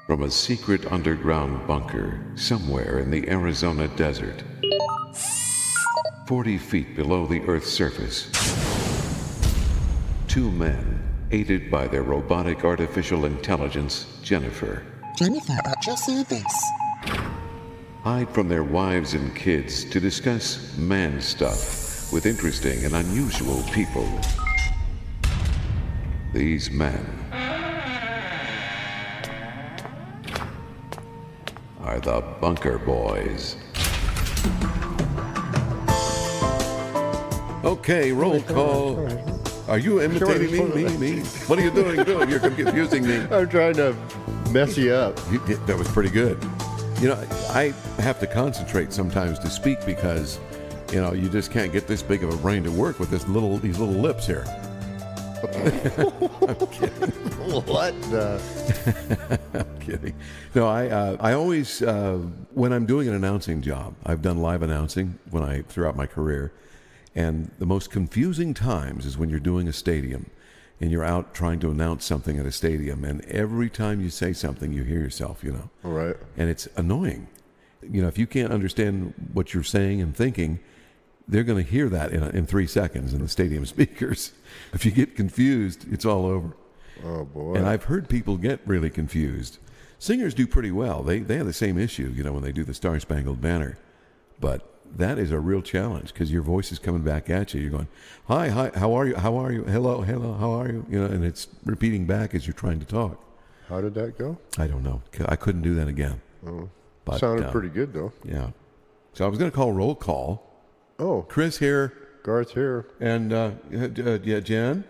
From a secret underground bunker somewhere in the Arizona desert, 40 feet below the Earth's surface, two men, aided by their robotic artificial intelligence, Jennifer, At your service. hide from their wives and kids to discuss man stuff with interesting and unusual people. These men are the Bunker Boys. Okay, roll call. Are you imitating me? What are you doing? You're confusing me. I'm trying to mess you up. That was pretty good. You know, I have to concentrate sometimes to speak because, you know, you just can't get this big of a brain to work with these little lips here. I'm kidding. What? I'm kidding. No, I always, when I'm doing an announcing job, I've done live announcing throughout my career, and the most confusing times is when you're doing a stadium and you're out trying to announce something at a stadium, and every time you say something, you hear yourself, you know. All right. And it's annoying. You know, if you can't understand what you're saying and thinking, they're going to hear that in 3 seconds in the stadium speakers. If you get confused, it's all over. Oh, boy. And I've heard people get really confused. Singers do pretty well. They have the same issue, you know, when they do the Star Spangled Banner. But that is a real challenge because your voice is coming back at you. You're going, hi, how are you? How are you? Hello, how are you? You know, and it's repeating back as you're trying to talk. How did that go? I don't know. I couldn't do that again. Oh, But, sounded pretty good, though. Yeah. So I was going to call roll call. Oh, Chris here. Garth here. And, yeah, Jen?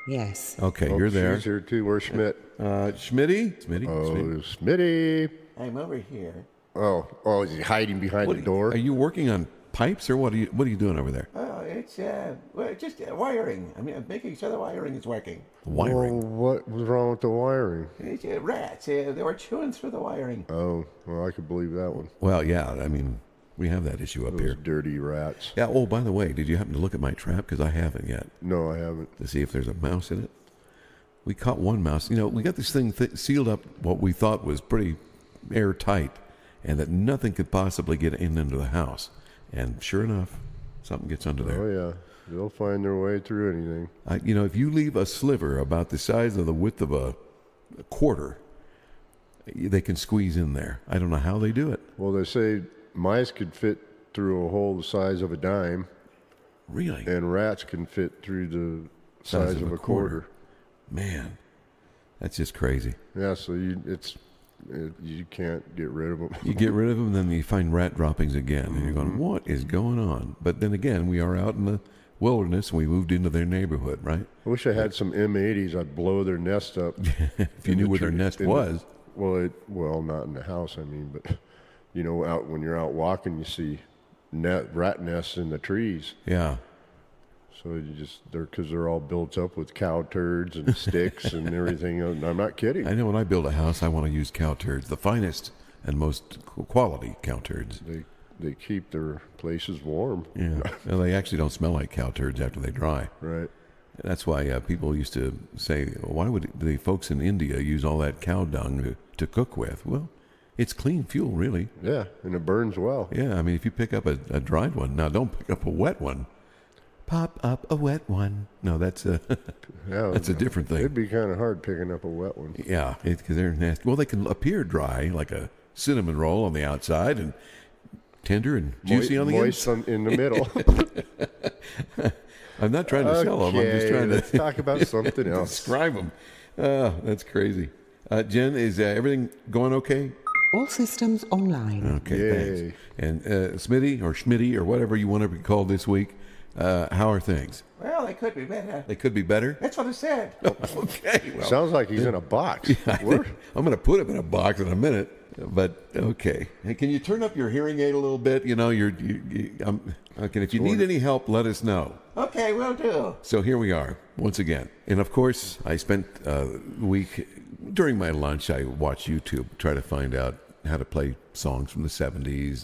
Yes. Okay, Oh, you're there. She's here, too. Where's Schmidt? Smitty? Oh, Smitty. I'm over here. Oh, is he hiding behind the door? Are you working on pipes, or what are you doing over there? Oh, it's just wiring. I'm making sure the wiring is working. Wiring. Oh, what was wrong with the wiring? It's rats. They were chewing through the wiring. Oh, well, I could believe that one. Well, yeah, I mean, we have that issue up Those here. dirty rats. Yeah, oh, by the way, did you happen to look at my trap? Because I haven't yet, No, I haven't. to see if there's a mouse in it. We caught one mouse. You know, we got this thing sealed up what we thought was pretty airtight, and that nothing could possibly get into the house. And sure enough, something gets under there. Oh, yeah. They'll find their way through anything. You know, if you leave a sliver about the size of the width of a quarter, they can squeeze in there. I don't know how they do it. Well, they say mice could fit through a hole the size of a dime, Really? and rats can fit through the size of a quarter. Man, that's just crazy. Yeah, so you can't get rid of them. You get rid of them, then you find rat droppings again, and you're going, what is going on? But then again, we are out in the wilderness, and we moved into their neighborhood, right? I wish I had some M80s. I'd blow their nest up. If you knew where their nest was. Well, not in the house, I mean, but you know, out when you're out walking, you see rat nests in the trees. Yeah. So because they're all built up with cow turds and sticks and everything. I'm not kidding. I know when I build a house, I want to use cow turds, the finest and most quality cow turds. They keep their places warm. Yeah. Well, they actually don't smell like cow turds after they dry. Right. That's why people used to say, why would the folks in India use all that cow dung to cook with? Well, it's clean fuel, really. Yeah, and it burns well. Yeah, I mean, if you pick up a dried one, now don't pick up a wet one. Pop up a wet one. No, that's a that's a different thing. It'd be kind of hard picking up a wet one. Yeah, because they're nasty. Well, they can appear dry, like a cinnamon roll on the outside, and tender and juicy on the inside. In the middle. I'm not trying to sell them. I'm just trying let's to talk about something else. describe them. That's crazy. Jen, is everything going okay? All systems online. Okay, Yay. thanks. And Schmitty or whatever you want to be called this week, how are things? Well, they could be better. They could be better? That's what I said. Okay. Well, Sounds like he's in a box. What? I'm going to put him in a box in a minute, but okay. Hey, can you turn up your hearing aid a little bit? You know, okay. If you need any help, let us know. Okay, will do. So here we are once again, and of course, I spent the week during my lunch. I watched YouTube, try to find out how to play songs from the '70s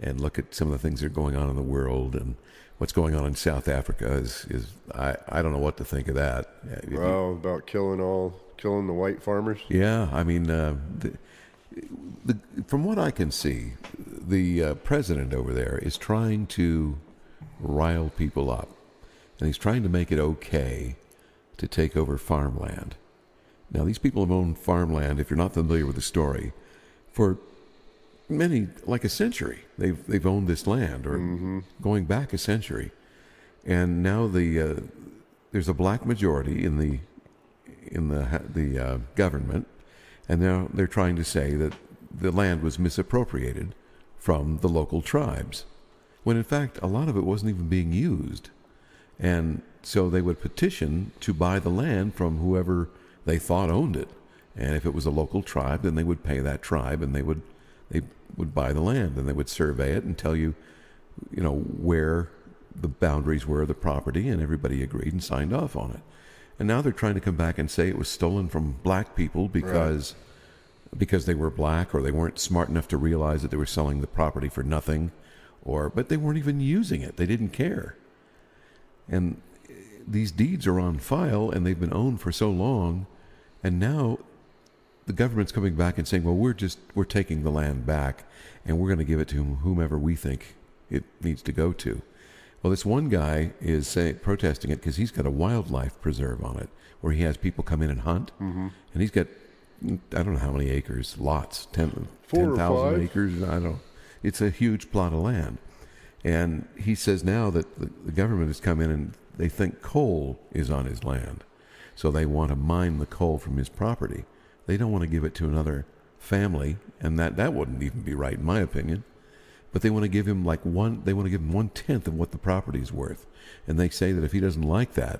and look at some of the things that are going on in the world. And what's going on in South Africa is I don't know what to think of that. If you- Well, about killing the white farmers. yeah, I mean, from what I can see, the president over there is trying to rile people up, and he's trying to make it okay to take over farmland. Now, these people have owned farmland, if you're not familiar with the story, for many, like a century. They've owned this land, or going back a century, and now there's a black majority in the government, and now they're trying to say that the land was misappropriated from the local tribes, when in fact a lot of it wasn't even being used. And so they would petition to buy the land from whoever they thought owned it. And if it was a local tribe, then they would pay that tribe, and they would buy the land, and they would survey it and tell you, where the boundaries were of the property, and everybody agreed and signed off on it. And now they're trying to come back and say it was stolen from black people because they were black, or they weren't smart enough to realize that they were selling the property for nothing, but they weren't even using it. They didn't care. And these deeds are on file, and they've been owned for so long, and now the government's coming back and saying, well, we're taking the land back, and we're going to give it to whomever we think it needs to go to. Well, this one guy is protesting it because he's got a wildlife preserve on it, where he has people come in and hunt, and he's got, I don't know how many acres, lots, 4 or 10,000 5. acres, I don't. It's a huge plot of land. And he says now that the government has come in and they think coal is on his land. So they want to mine the coal from his property. They don't want to give it to another family, and that wouldn't even be right in my opinion. But they want to give him 1/10 of what the property is worth. And they say that if he doesn't like that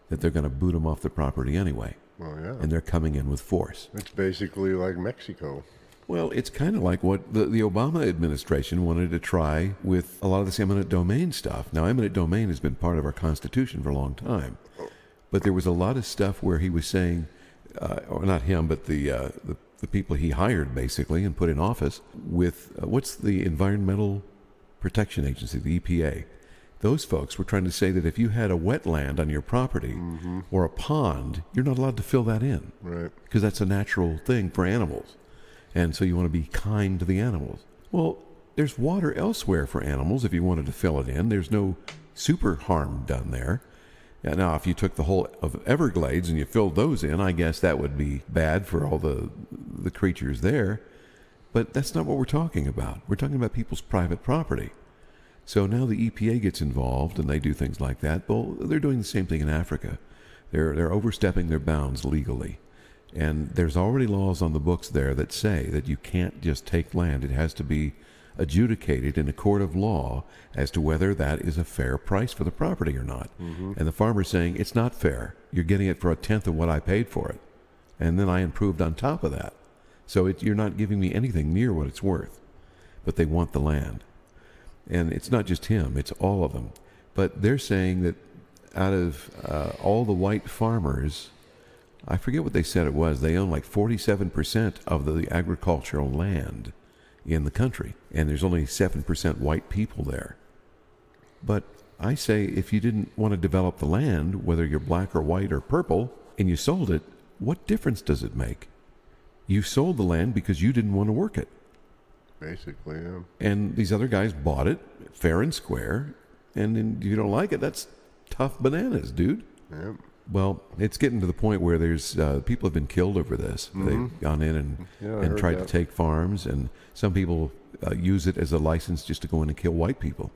they're going to boot him off the property anyway. Well, yeah. And they're coming in with force. It's basically like Mexico. Well, it's kind of like what the Obama administration wanted to try with a lot of this eminent domain stuff. Now, eminent domain has been part of our Constitution for a long time. But there was a lot of stuff where he was saying, or not him, but the people he hired, basically, and put in office with, what's the Environmental Protection Agency, the EPA? Those folks were trying to say that if you had a wetland on your property or a pond, you're not allowed to fill that in. Right. Because that's a natural thing for animals. And so you want to be kind to the animals. Well, there's water elsewhere for animals if you wanted to fill it in. There's no super harm done there. Now, if you took the whole of Everglades and you filled those in, I guess that would be bad for all the creatures there. But that's not what we're talking about. We're talking about people's private property. So now the EPA gets involved and they do things like that. Well, they're doing the same thing in Africa. They're overstepping their bounds legally. And there's already laws on the books there that say that you can't just take land. It has to be adjudicated in a court of law as to whether that is a fair price for the property or not. And the farmer's saying, it's not fair. You're getting it for 1/10 of what I paid for it. And then I improved on top of that. So you're not giving me anything near what it's worth. But they want the land. And it's not just him, it's all of them. But they're saying that out of all the white farmers, I forget what they said it was, they own like 47% of the agricultural land in the country. And there's only 7% white people there. But I say if you didn't want to develop the land, whether you're black or white or purple, and you sold it, what difference does it make? You sold the land because you didn't want to work it. Basically, yeah. And these other guys bought it fair and square. And then you don't like it, that's tough bananas, dude. Yeah. Well, it's getting to the point where there's people have been killed over this. They've gone in and heard tried that. to take farms, and some people use it as a license just to go in and kill white people.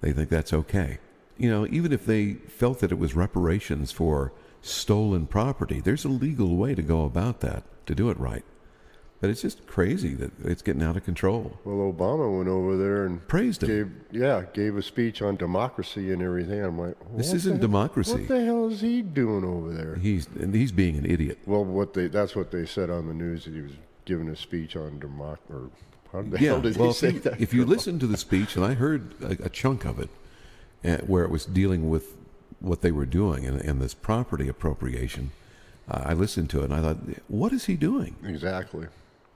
They think that's okay. Even if they felt that it was reparations for stolen property, there's a legal way to go about that, to do it right. But it's just crazy that it's getting out of control. Well, Obama went over there and Praised him. gave a speech on democracy and everything. I'm like, This what isn't the- democracy. What the hell is he doing over there? He's being an idiot. Well, that's what they said on the news, that he was giving a speech on democracy. How the Yeah, hell did well, he say that? if you listen to the speech, and I heard a chunk of it, where it was dealing with what they were doing and this property appropriation, I listened to it and I thought, what is he doing? Exactly.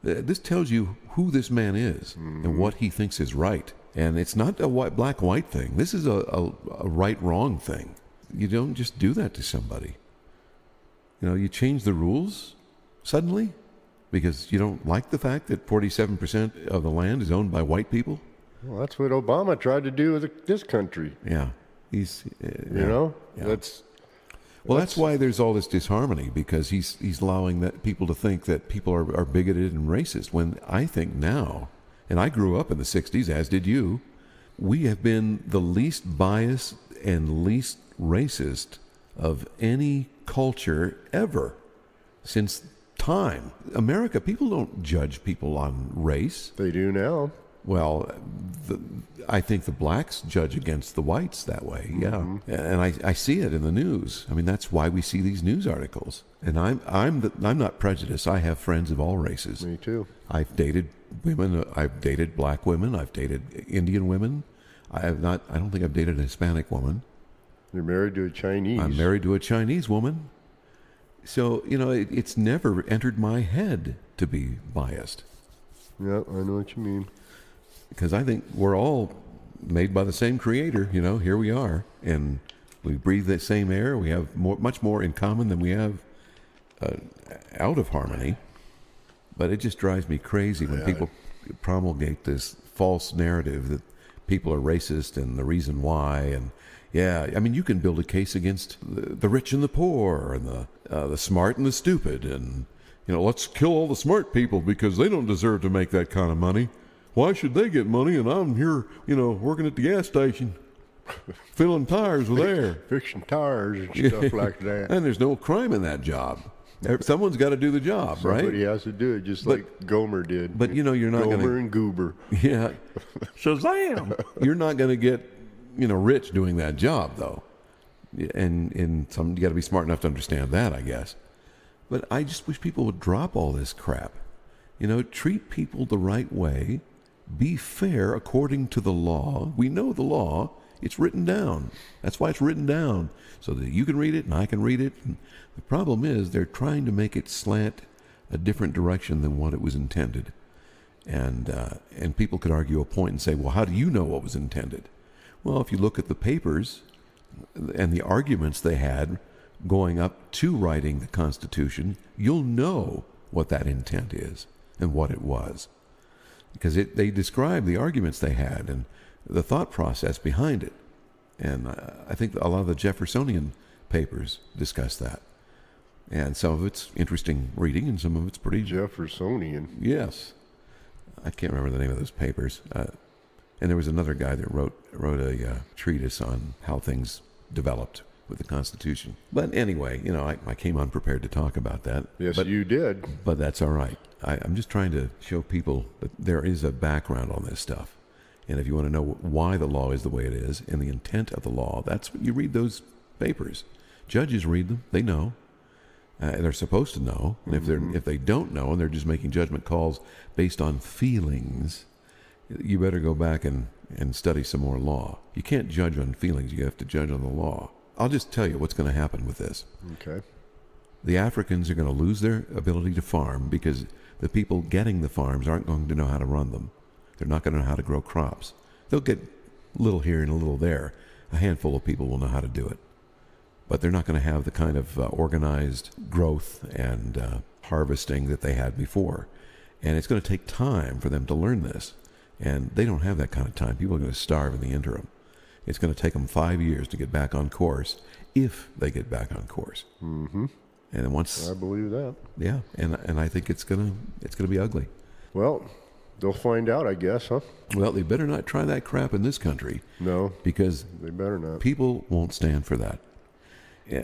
This tells you who this man is and what he thinks is right. And it's not a black-white thing. This is a right-wrong thing. You don't just do that to somebody. You change the rules suddenly because you don't like the fact that 47% of the land is owned by white people. Well, that's what Obama tried to do with this country. Yeah. He's, Yeah. That's why there's all this disharmony, because he's allowing that people to think that people are bigoted and racist, when I think now, and I grew up in the 60s, as did you, we have been the least biased and least racist of any culture ever since time. America, people don't judge people on race. They do now. Well, I think the blacks judge against the whites that way, yeah. And I see it in the news. I mean, that's why we see these news articles. And I'm not prejudiced. I have friends of all races. Me too. I've dated women. I've dated black women. I've dated Indian women. I don't think I've dated a Hispanic woman. You're married to a Chinese. I'm married to a Chinese woman. So, it's never entered my head to be biased. Yeah, I know what you mean. Because I think we're all made by the same creator. Here we are, and we breathe the same air. We have much more in common than we have out of harmony. But it just drives me crazy when people promulgate this false narrative that people are racist and the reason why. And you can build a case against the rich and the poor and the smart and the stupid, and let's kill all the smart people because they don't deserve to make that kind of money. Why should they get money and I'm here, working at the gas station, filling tires with air, fixing tires and stuff like that. And there's no crime in that job. Someone's got to do the job, right? Somebody has to do it, just like Gomer did. But you're not going to. Gomer and Goober. Yeah. Shazam! You're not going to get, rich doing that job, though. And you got to be smart enough to understand that, I guess. But I just wish people would drop all this crap. Treat people the right way. Be fair according to the law. We know the law. It's written down. That's why it's written down, so that you can read it and I can read it. And the problem is they're trying to make it slant a different direction than what it was intended. And people could argue a point and say, well, how do you know what was intended? Well, if you look at the papers and the arguments they had going up to writing the Constitution, you'll know what that intent is and what it was. Because they describe the arguments they had and the thought process behind it. And I think a lot of the Jeffersonian papers discuss that. And some of it's interesting reading and some of it's pretty... Jeffersonian? Yes. I can't remember the name of those papers. And there was another guy that wrote a treatise on how things developed with the Constitution. But anyway, I came unprepared to talk about that. Yes, you did. But that's all right. I'm just trying to show people that there is a background on this stuff. And if you want to know why the law is the way it is and the intent of the law, that's what you read those papers. Judges read them. They know. They're supposed to know. And if they don't know and they're just making judgment calls based on feelings, you better go back and study some more law. You can't judge on feelings. You have to judge on the law. I'll just tell you what's going to happen with this. Okay. The Africans are going to lose their ability to farm because the people getting the farms aren't going to know how to run them. They're not going to know how to grow crops. They'll get a little here and a little there. A handful of people will know how to do it. But they're not going to have the kind of organized growth and harvesting that they had before. And it's going to take time for them to learn this. And they don't have that kind of time. People are going to starve in the interim. It's going to take them 5 years to get back on course, if they get back on course. Mm-hmm. And then once... I believe that. Yeah, and I think it's gonna be ugly. Well, they'll find out, I guess, huh? Well, they better not try that crap in this country. No. Because they better not. People won't stand for that.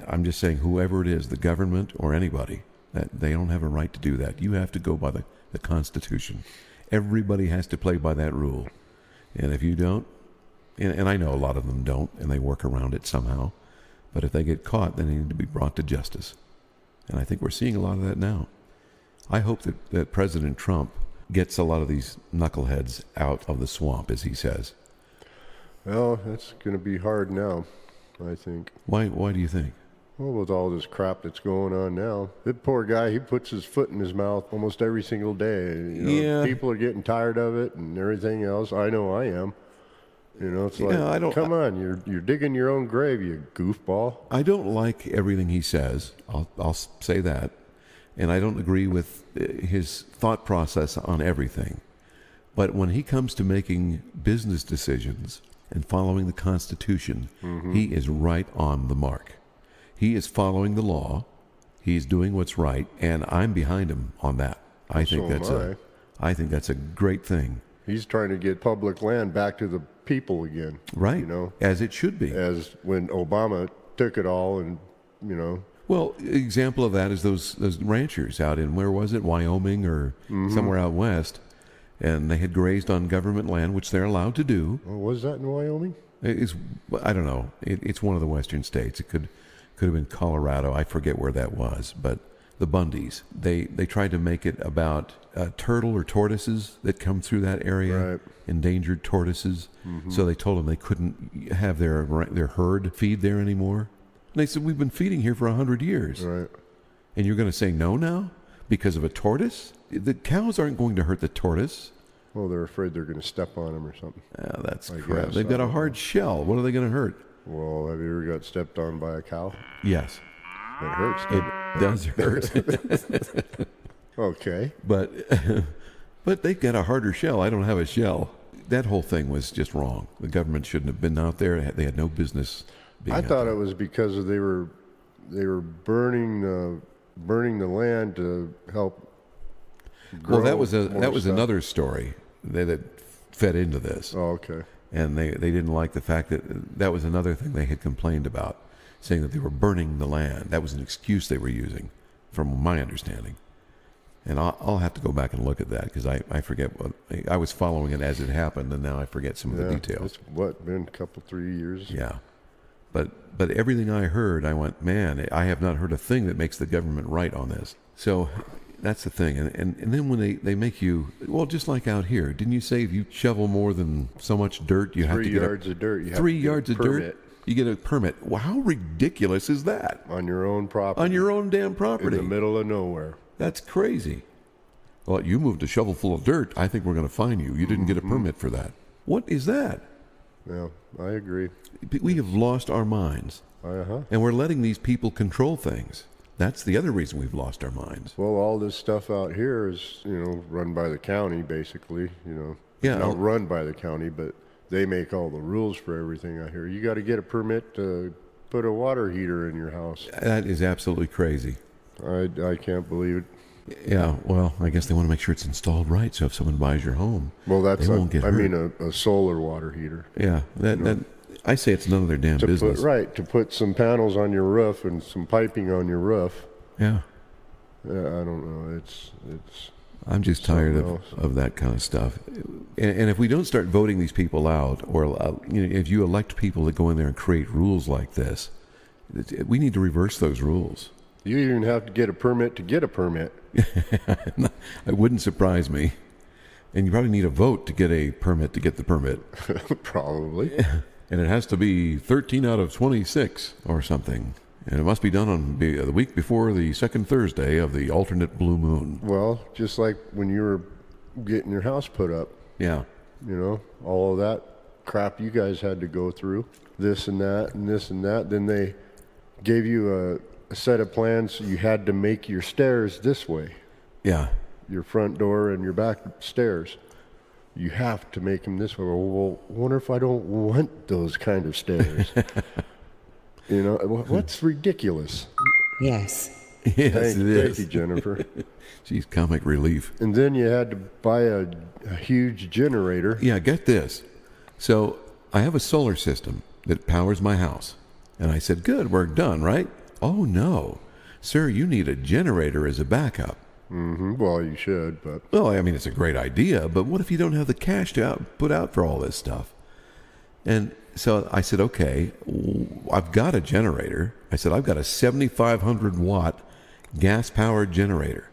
I'm just saying, whoever it is, the government or anybody, that they don't have a right to do that. You have to go by the Constitution. Everybody has to play by that rule. And if you don't, and I know a lot of them don't, and they work around it somehow, but if they get caught, then they need to be brought to justice. And I think we're seeing a lot of that now. I hope that President Trump gets a lot of these knuckleheads out of the swamp, as he says. Well, that's going to be hard now, I think. Why do you think? Well, with all this crap that's going on now, that poor guy, he puts his foot in his mouth almost every single day. Yeah. People are getting tired of it and everything else. I know I am. It's like, I don't- come on, you're digging your own grave, you goofball. I don't like everything he says. I'll say that. And I don't agree with his thought process on everything. But when he comes to making business decisions and following the Constitution, he is right on the mark. He is following the law. He's doing what's right, and I'm behind him on that. I think that's a great thing. He's trying to get public land back to the people again. Right. As it should be. As when Obama took it all and, Well, example of that is those ranchers out in, where was it, Wyoming or somewhere out west, and they had grazed on government land, which they're allowed to do. oh, was that in Wyoming? I don't know. It's one of the western states. It could have been Colorado. I forget where that was. But the Bundys, they tried to make it about turtle or tortoises that come through that area, Right. endangered tortoises. So they told them they couldn't have their herd feed there anymore. And they said, we've been feeding here for 100 years. Right. And you're going to say no now because of a tortoise? The cows aren't going to hurt the tortoise. Well, they're afraid they're going to step on him or something. That's I crap. guess. They've got I a don't hard shell. What are they going to hurt? Well, have you ever got stepped on by a cow? Yes, It hurts. it does hurt. Okay. but they've got a harder shell. I don't have a shell. That whole thing was just wrong. The government shouldn't have been out there. They had no business being I out thought there. it was because they were burning the land to help grow. Well, that was more stuff. another story that fed into this. Oh, okay. And they didn't like the fact that was another thing they had complained about, saying that they were burning the land. That was an excuse they were using, from my understanding. And I'll have to go back and look at that because I forget what I was following it as it happened, and now I forget some of the details. It's been a couple 3 years. Yeah, but everything I heard, I went, man, I have not heard a thing that makes the government right on this. So that's the thing. And then when they make you, well, just like out here, didn't you say if you shovel more than so much dirt, you have to 3 get yards of dirt. You have 3 to get yards a of permit dirt? You get a permit. Well, how ridiculous is that? on your own property. On your own damn in property. the middle of nowhere. That's crazy. Well, you moved a shovel full of dirt. I think we're going to fine you. You didn't get a permit for that. What is that? Yeah, I agree. We have lost our minds. And we're letting these people control things. That's the other reason we've lost our minds. Well, all this stuff out here is, run by the county, basically. Yeah. Not run by the county, but they make all the rules for everything out here. You got to get a permit to put a water heater in your house. That is absolutely crazy. I can't believe it. Yeah, well, I guess they want to make sure it's installed right, so if someone buys your home, Well, that's they won't get hurt. a solar water heater. Yeah, that I say it's none of their damn business. To put some panels on your roof and some piping on your roof. Yeah, I don't know. It's I'm just tired something of that kind of stuff. And if we don't start voting these people out, or if you elect people that go in there and create rules like this, we need to reverse those rules. You even have to get a permit to get a permit. It wouldn't surprise me. And you probably need a vote to get a permit to get the permit. Probably. And it has to be 13 out of 26 or something. And it must be done on the week before the second Thursday of the alternate blue moon. Well, just like when you were getting your house put up, Yeah. all of that crap you guys had to go through, this and that and this and that. Then they gave you a set of plans. You had to make your stairs this way, Yeah. your front door and your back stairs. You have to make them this way. Well, wonder if I don't want those kind of stairs. What's ridiculous? Yes. Yes, Thank it is. you, Jennifer. She's comic relief. And then you had to buy a huge generator. Yeah, get this. So I have a solar system that powers my house. And I said, good, we're done, right? Oh, no. Sir, you need a generator as a backup. Well, you should, but Well, I mean, it's a great idea, but what if you don't have the cash to put out for all this stuff? And so I said, okay, I've got a generator. I said, I've got a 7,500 watt gas-powered generator.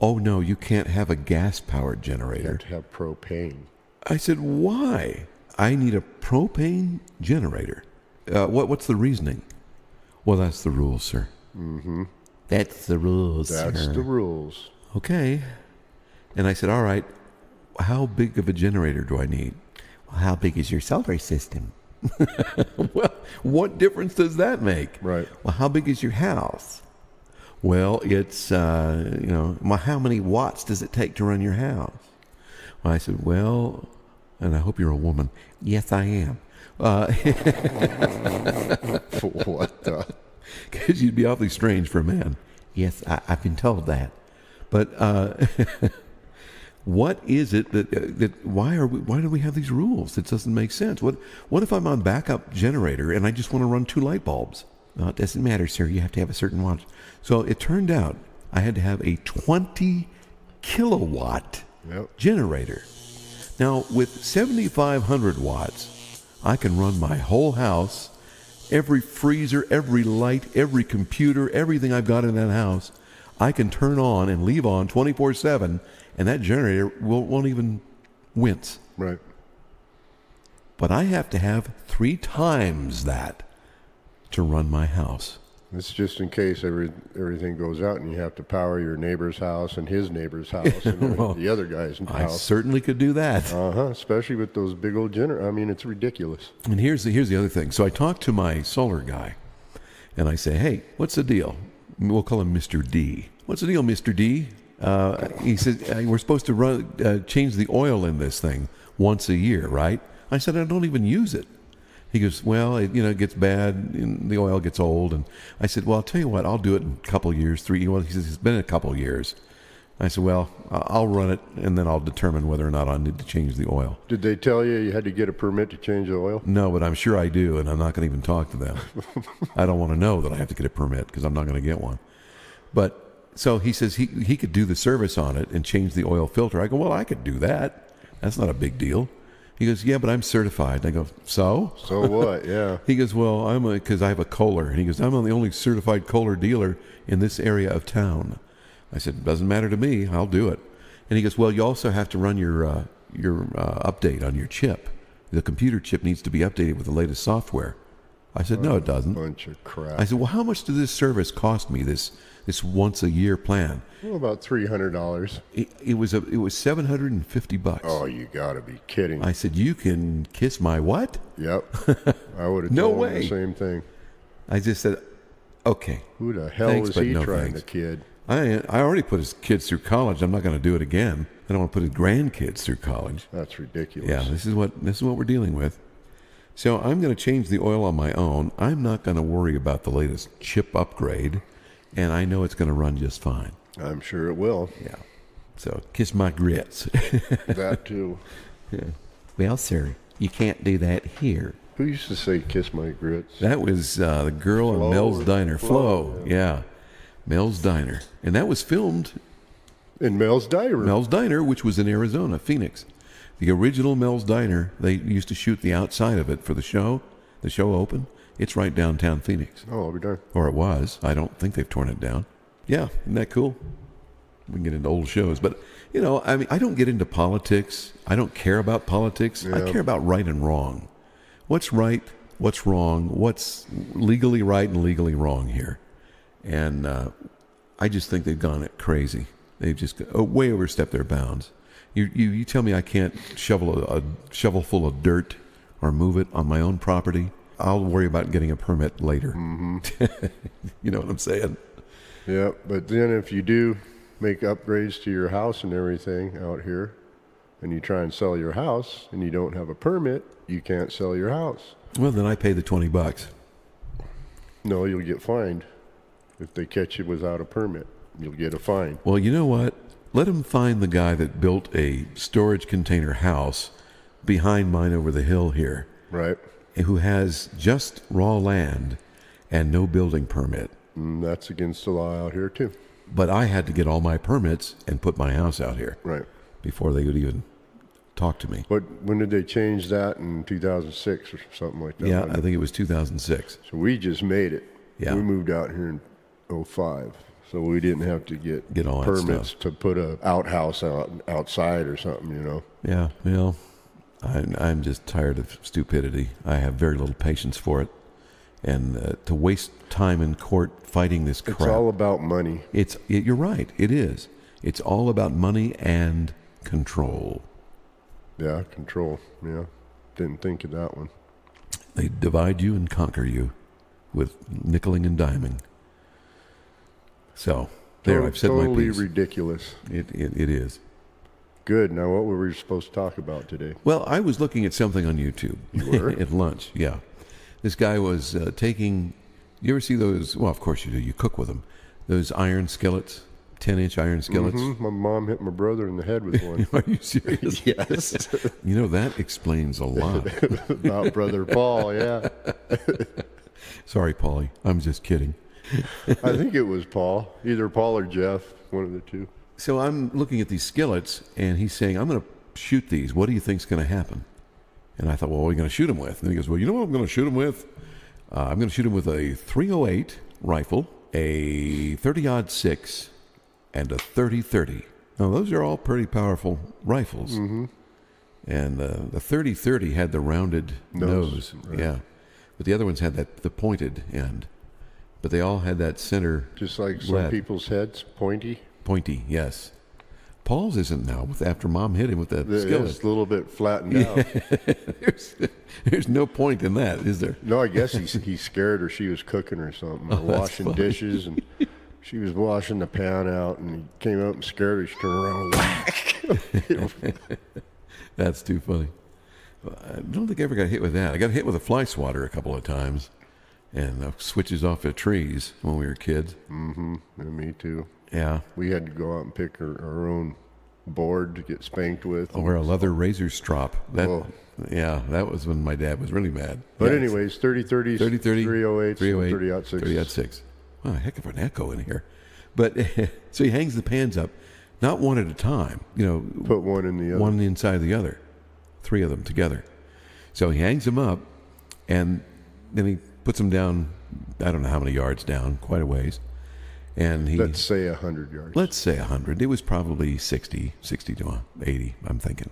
Oh, no, you can't have a gas-powered you generator. have to have propane. I said, why? I need a propane generator. What's the reasoning? Well, that's the rules, sir. Mm-hmm. That's the rules, That's sir. the rules. Okay. And I said, all right, how big of a generator do I need? Well, how big is your solar system? Well, what difference does that make? Right. Well, how big is your house? Well, it's, how many watts does it take to run your house? Well, I said, well, and I hope you're a woman. Yes, I am. What the? Because you'd be awfully strange for a man. Yes, I've been told that. But what is it why do we have these rules? It doesn't make sense. What if I'm on backup generator and I just want to run 2 light bulbs? No, it doesn't matter, sir. You have to have a certain wattage. So it turned out I had to have a 20 kilowatt generator. Now, with 7,500 watts, I can run my whole house, every freezer, every light, every computer, everything I've got in that house, I can turn on and leave on 24/7, and that generator won't even wince. Right. But I have to have 3 times that to run my house. It's just in case everything goes out and you have to power your neighbor's house and his neighbor's house and Well, the other guy's I house. certainly could do that. Especially with those big old generators. I mean, it's ridiculous. And here's the other thing. So I talked to my solar guy, and I say, hey, what's the deal? We'll call him Mr. D. What's the deal, Mr. D? He said, we're supposed to change the oil in this thing once a year, right? I said, I don't even use it. He goes, well, it gets bad, and the oil gets old. And I said, well, I'll tell you what, I'll do it in a couple of years, 3. Well, he says, it's been a couple of years. I said, well, I'll run it, and then I'll determine whether or not I need to change the oil. Did they tell you had to get a permit to change the oil? No, but I'm sure I do, and I'm not going to even talk to them. I don't want to know that I have to get a permit because I'm not going to get one. But so he says he could do the service on it and change the oil filter. I go, well, I could do that. That's not a big deal. He goes, yeah, but I'm certified. And I go, so? So what? Yeah. He goes, well, because I have a Kohler. And he goes, I'm the only certified Kohler dealer in this area of town. I said, it doesn't matter to me. I'll do it. And he goes, well, you also have to run your update on your chip. The computer chip needs to be updated with the latest software. I said, no, it doesn't. Bunch of crap. I said, well, how much does this service cost me, this once a year plan? Well, about $300. It was $750. Oh, you got to be kidding. I said, you can kiss my what? Yep. I would have No told him way. the same thing. I just said, okay. Who the hell Thanks, was but he no trying thanks. to kid? I already put his kids through college. I'm not going to do it again. I don't want to put his grandkids through college. That's ridiculous. Yeah, this is what we're dealing with. So I'm going to change the oil on my own. I'm not going to worry about the latest chip upgrade, and I know it's going to run just fine. I'm sure it will. Yeah. So kiss my grits. That too. Well, sir, you can't do that here. Who used to say kiss my grits? That was the girl Flo in Mel's or Diner. Flo, Flo, yeah. Mel's Diner. And that was filmed In Mel's Diary. Mel's Diner, which was in Arizona, Phoenix. The original Mel's Diner, they used to shoot the outside of it for the show. The show opened. It's right downtown Phoenix. Oh, I'll be darned. Or it was. I don't think they've torn it down. Yeah, isn't that cool? We can get into old shows. But, I don't get into politics. I don't care about politics. I care about right and wrong. What's right? What's wrong? What's legally right and legally wrong here? And I just think they've gone crazy. They've just way overstepped their bounds. You tell me I can't shovel a shovel full of dirt or move it on my own property. I'll worry about getting a permit later. Mm-hmm. You know what I'm saying? Yeah, but then if you do make upgrades to your house and everything out here, and you try and sell your house and you don't have a permit, you can't sell your house. Well, then I pay the $20. No, you'll get fined. If they catch you without a permit, you'll get a fine. Well, you know what? Let them find the guy that built a storage container house behind mine over the hill here, Right. who has just raw land and no building permit. And that's against the law out here, too. But I had to get all my permits and put my house out here Right. before they would even talk to me. When did they change that? In 2006 or something like that? Yeah, wasn't I it? think it was 2006. So we just made it. Yeah. We moved out here in 2005. So we didn't have to get all that permits stuff. to put a outhouse outside or something, Yeah, well, I'm just tired of stupidity. I have very little patience for it. and to waste time in court fighting this crap. It's all about money. You're right. It is. It's all about money and control. Yeah, control. Yeah, didn't think of that one. They divide you and conquer you with nickeling and diming. So there, I've said my Totally piece. ridiculous. It is. Good. Now, what were we supposed to talk about today? Well, I was looking at something on YouTube. You were? At lunch, yeah. This guy was taking, you ever see those, well, of course you do, you cook with them, those iron skillets, 10-inch iron skillets? My mom hit my brother in the head with one. Are you serious? Yes. You know, that explains a lot. About Brother Paul, yeah. Sorry, Paulie. I'm just kidding. I think it was Paul. Either Paul or Jeff, one of the two. So I'm looking at these skillets, and he's saying, I'm going to shoot these. What do you think's going to happen? And I thought, well, what are you going to shoot him with? And he goes, well, you know what I'm going to shoot him with? I'm going to shoot him with a .308 rifle, a 30-06, and a 30-30. Now, those are all pretty powerful rifles. Mm-hmm. And the 30-30 had the rounded nose. Right. Yeah. But the other ones had the pointed end. But they all had that center Just like some lead. people's heads, pointy. Pointy, yes. Paul's isn't now, after Mom hit him with that skillet. It's a little bit flattened out. There's no point in that, is there? No, I guess he's scared or she was cooking or something, or Oh, that's washing funny. dishes, and she was washing the pan out, and he came up and scared her. She turned around and whack. That's too funny. I don't think I ever got hit with that. I got hit with a fly swatter a couple of times, and switches off of trees when we were kids. Mm-hmm. And me too. Yeah. We had to go out and pick our own board to get spanked with. Or a leather razor strop. Whoa. Yeah, that was when my dad was really mad. But Yeah, anyways, 30-30s, 30-30, 308s, 308, 30-06. 30-06. Wow, heck of an echo in here. But so he hangs the pans up, not one at a time. You know, Put one in the other. one inside the other, 3 of them together. So he hangs them up, and then he puts them down. I don't know how many yards down, quite a ways. And he Let's say 100 yards. let's say 100. It was probably 60 to 80. I'm thinking.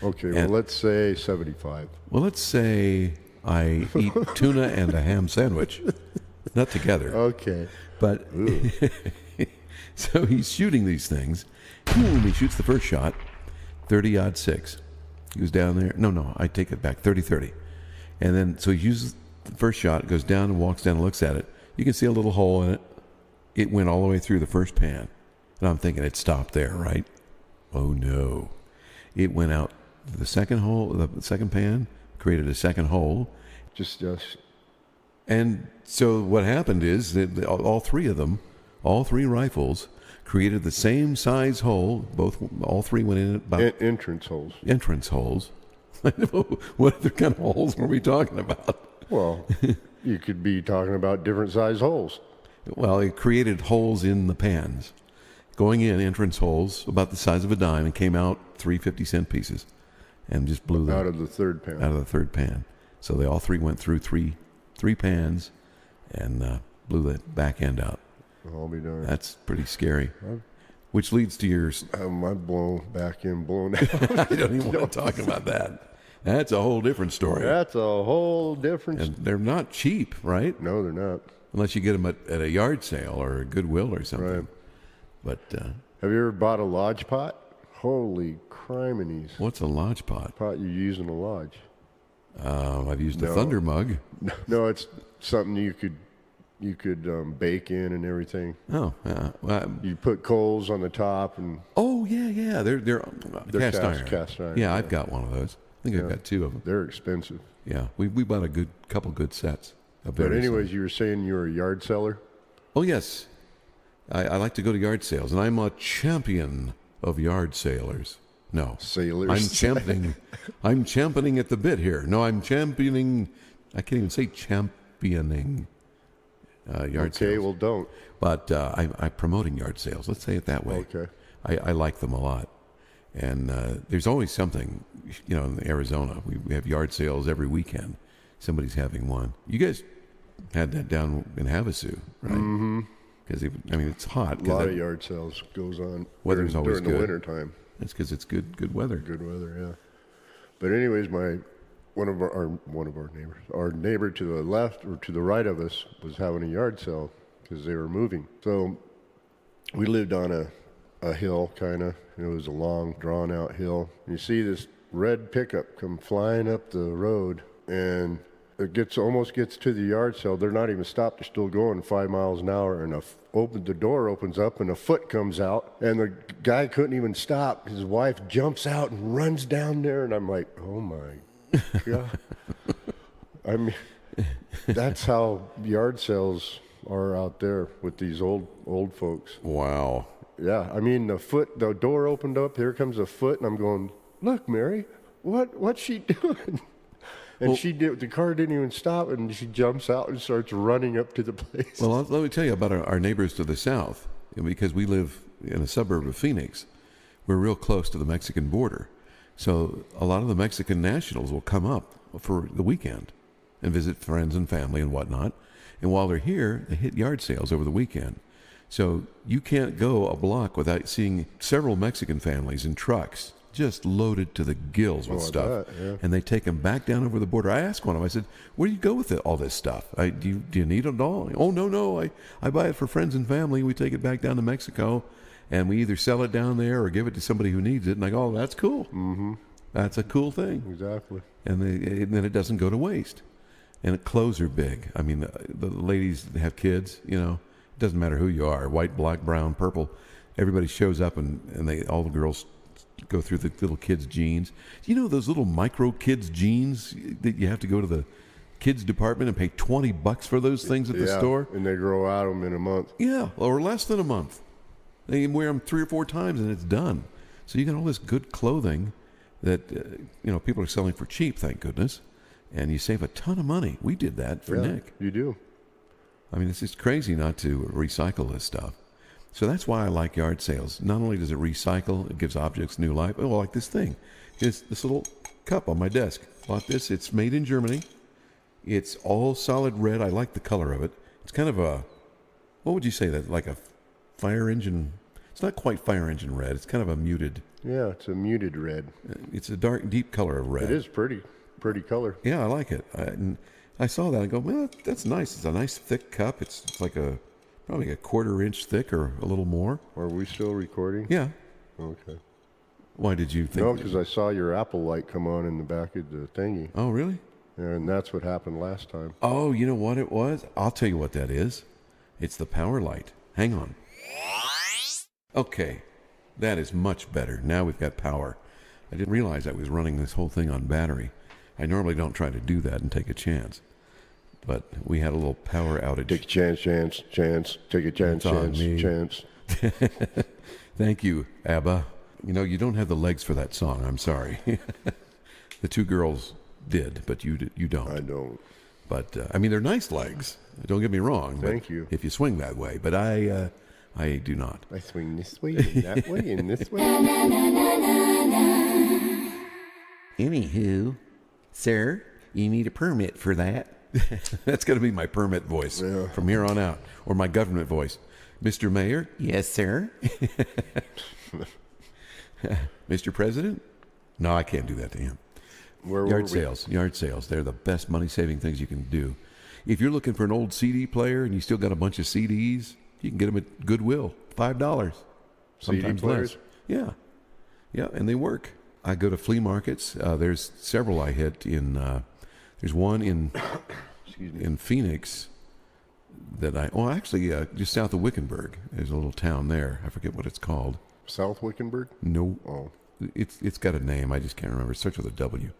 Okay, and- well, let's say 75. Well, let's say I eat tuna and a ham sandwich, not together. Okay. But so he's shooting these things. Boom, he shoots the first shot, 30-06. He goes down there. No, I take it back, 30-30. And then, so he uses the first shot, goes down and walks down and looks at it. You can see a little hole in it. It went all the way through the first pan. And I'm thinking it stopped there, right? Oh, no. It went out the second hole, the second pan, created a second hole. Just And so what happened is that all 3 of them, all 3 rifles, created the same size hole. All 3 went in about entrance holes. entrance holes. What other kind of holes were we talking about? Well, you could be talking about different size holes. Well, it created holes in the pans. Going in, entrance holes about the size of a dime, and came out 3 50-cent pieces, and just blew them Out of the third pan. out of the third pan. So they all 3 went through three pans, and blew the back end out. I'll be darned. That's pretty scary. Which leads to your. My back end blown out. I don't even want to talk about that. That's a whole different story. That's a whole different. And they're not cheap, right? No, they're not. Unless you get them at a yard sale or a Goodwill or something. Right. But Have you ever bought a lodge pot? Holy criminies. what's a lodge pot? Pot you use in a lodge. I've used a No. Thunder mug. No, it's something you could bake in and everything. Oh, You put coals on the top and yeah. They're cast iron. cast iron, Yeah, yeah. I've got one of those. I think I've got 2 of them. they're expensive. Yeah, we bought a couple good sets. Of But various anyways, things. you were saying you were a yard seller? Oh yes, I like to go to yard sales, and I'm a champion of yard sailers. No, Sailors. I'm championing at the bit here. No, I'm championing. I can't even say championing yard sales. Okay, well, don't. But I'm promoting yard sales. Let's say it that way. Okay. I like them a lot. And there's always something, in Arizona. We have yard sales every weekend. Somebody's having one. You guys had that down in Havasu, right? Mm-hmm. Because, it's hot. A lot of yard sales goes on Weather's always during the good. winter time. That's because it's good weather. Good weather, yeah. But anyways, my our neighbor to the left or to the right of us was having a yard sale because they were moving. So we lived on a hill, kind of. It was a long, drawn-out hill. You see this red pickup come flying up the road, and it almost gets to the yard sale. They're not even stopped. They're still going 5 miles an hour, and the door opens up, and a foot comes out, and the guy couldn't even stop. His wife jumps out and runs down there, and I'm like, oh my God. I mean, that's how yard sales are out there with these old folks. Wow. Yeah, I mean, the door opened up, here comes a foot, and I'm going, look, Mary, what's she doing? And the car didn't even stop, and she jumps out and starts running up to the place. Well, let me tell you about our neighbors to the south, because we live in a suburb of Phoenix. We're real close to the Mexican border. So a lot of the Mexican nationals will come up for the weekend and visit friends and family and whatnot. And while they're here, they hit yard sales over the weekend. So you can't go a block without seeing several Mexican families in trucks just loaded to the gills with stuff. Yeah. And they take them back down over the border. I asked one of them, I said, where do you go with all this stuff? Do you need it all? Oh, no. I buy it for friends and family. We take it back down to Mexico, and we either sell it down there or give it to somebody who needs it. And I go, oh, that's cool. Mm-hmm. That's a cool thing. Exactly. And then it doesn't go to waste. And clothes are big. I mean, the ladies that have kids, it doesn't matter who you are, white, black, brown, purple. Everybody shows up, and all the girls go through the little kids' jeans. Those little micro kids' jeans that you have to go to the kids department and pay $20 for those things at the store? And they grow out them in a month. Yeah, or less than a month. They can wear them 3 or 4 times and it's done. So you got all this good clothing that people are selling for cheap, thank goodness. And you save a ton of money. We did that for Nick. You do. I mean, it's just crazy not to recycle this stuff. So that's why I like yard sales. Not only does it recycle, it gives objects new life. Oh, like this thing. Here's this little cup on my desk. Bought this. It's made in Germany. It's all solid red. I like the color of it. It's kind of what would you say that? Like a fire engine. It's not quite fire engine red. It's kind of a muted. Yeah, it's a muted red. It's a dark, deep color of red. It is pretty color. Yeah, I like it. I saw that and go, well, that's nice. It's a nice thick cup. It's like probably a 1/4 inch thick or a little more. Are we still recording? Yeah. Okay. Why did you think? No, because I saw your Apple light come on in the back of the thingy. Oh, really? And that's what happened last time. Oh, you know what it was? I'll tell you what that is. It's the power light. Hang on. Okay. That is much better. Now we've got power. I didn't realize I was running this whole thing on battery. I normally don't try to do that and take a chance. But we had a little power outage. Take a chance. Take a chance. Thank you, ABBA. You don't have the legs for that song. I'm sorry. The 2 girls did, but you don't. I don't. But, they're nice legs. Don't get me wrong. Thank you. If you swing that way. But I do not. I swing this way and that way and this way. Anywho, sir, you need a permit for that. That's going to be my permit voice from here on out, or my government voice. Mr. Mayor? Yes, sir. Mr. President? No, I can't do that to him. Yard sales. They're the best money-saving things you can do. If you're looking for an old CD player and you still got a bunch of CDs, you can get them at Goodwill, $5. Sometimes less. Yeah, and they work. I go to flea markets. There's several I hit in... There's one in Phoenix that just south of Wickenburg. There's a little town there. I forget what it's called. South Wickenburg? No. Oh. It's got a name. I just can't remember. It starts with a W.